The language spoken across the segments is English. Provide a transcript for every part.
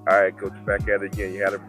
All right, Coach, back at it again. You had a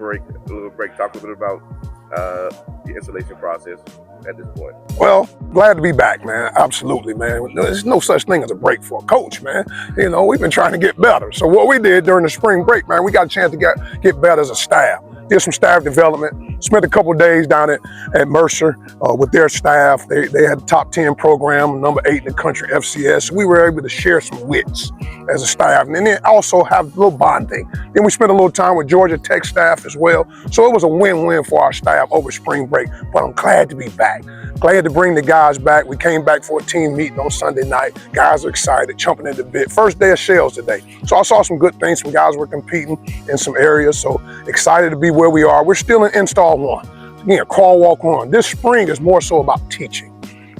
little break. Talk a little bit about the installation process at this point. Well, glad to be back, man. Absolutely, man. There's no such thing as a break for a coach, man. You know, we've been trying to get better. So what we did during the spring break, man, we got a chance to get better as a staff. Did some staff development, spent a couple of days down at Mercer with their staff. They had a top 10 program, number 8 in the country, FCS. We were able to share some wits as a staff, and then also have a little bonding. Then we spent a little time with Georgia Tech staff as well. So it was a win-win for our staff over spring break, but I'm glad to be back. Glad to bring the guys back. We came back for a team meeting on Sunday night. Guys are excited, chomping at the bit. First day of shells today. So I saw some good things. Some guys were competing in some areas. So excited to be where we are. We're still in install 1. Again, crawl, walk, run. This spring is more so about teaching.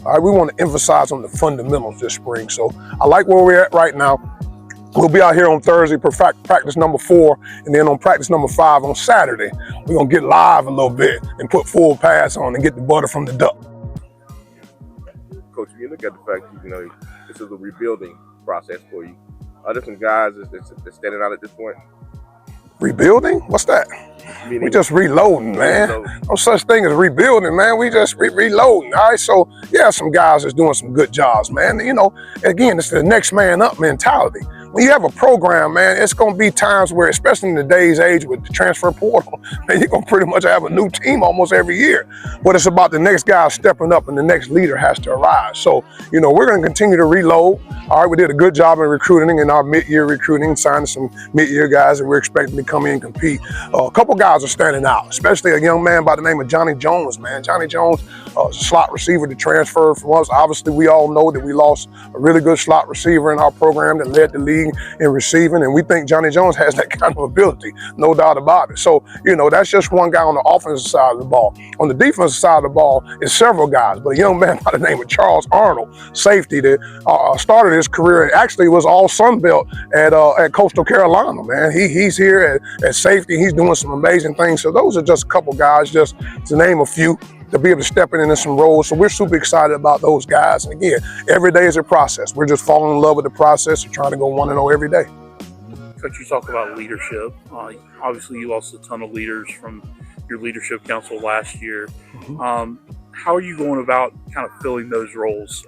All right, we want to emphasize on the fundamentals this spring. So I like where we're at right now. We'll be out here on Thursday for practice number 4, and then on practice number 5 on Saturday, we're going to get live a little bit and put full pads on and get the butter from the duck. Coach, you look at the fact that, you know, this is a rebuilding process for you. Are there some guys that's standing out at this point? Rebuilding? What's that? We just reloading, man. No such thing as rebuilding, man. We just reloading, all right? So, yeah, some guys that's doing some good jobs, man. You know, again, it's the next man up mentality. When you have a program, man, it's going to be times where, especially in today's age with the transfer portal, man, you're going to pretty much have a new team almost every year. But it's about the next guy stepping up and the next leader has to arise. So, you know, we're going to continue to reload. All right, we did a good job in recruiting in our mid-year recruiting, signing some mid-year guys that we're expecting to come in and compete. A couple guys are standing out, especially a young man by the name of Johnny Jones, man. Johnny Jones is a slot receiver to transfer from us. Obviously, we all know that we lost a really good slot receiver in our program that led the league in receiving, and we think Johnny Jones has that kind of ability, no doubt about it. So, you know, that's just one guy on the offensive side of the ball. On the defensive side of the ball is several guys, but a young man by the name of Charles Arnold, safety, that started his career and actually was all Sun Belt at Coastal Carolina, man. He's here at safety. He's doing some amazing things. So those are just a couple guys, just to name a few, to be able to step into some roles. So we're super excited about those guys. And again, every day is a process. We're just falling in love with the process and trying to go 1-0 every day. Coach, you talk about leadership. Obviously, you lost a ton of leaders from your leadership council last year. How are you going about kind of filling those roles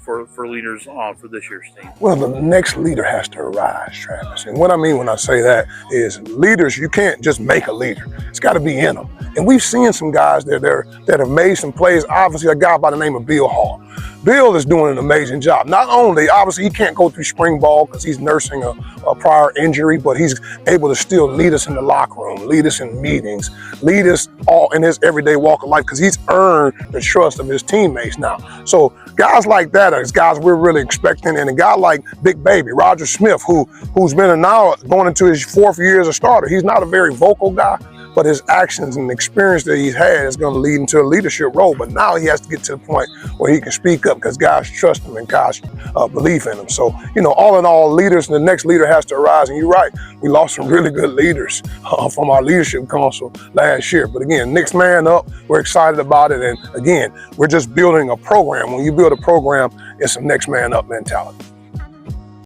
for leaders for this year's team? Well, the next leader has to arise, Travis. And what I mean when I say that is leaders, you can't just make a leader. It's got to be in them. And we've seen some guys that have made some plays. Obviously, a guy by the name of Bill Hall. Bill is doing an amazing job. Not only, obviously, he can't go through spring ball because he's nursing a prior injury, but he's able to still lead us in the locker room, lead us in meetings, lead us all in his everyday walk of life because he's earned the trust of his teammates now. So guys like that are guys we're really expecting, and a guy like Big Baby, Roger Smith, who's been now going into his 4th year as a starter. He's not a very vocal guy, but his actions and experience that he's had is going to lead into a leadership role. But now he has to get to the point where he can speak up because guys trust him and guys believe in him. So, you know, all in all, leaders, and the next leader has to arise. And you're right, we lost some really good leaders from our leadership council last year. But again, next man up, we're excited about it. And again, we're just building a program. When you build a program, it's a next man up mentality.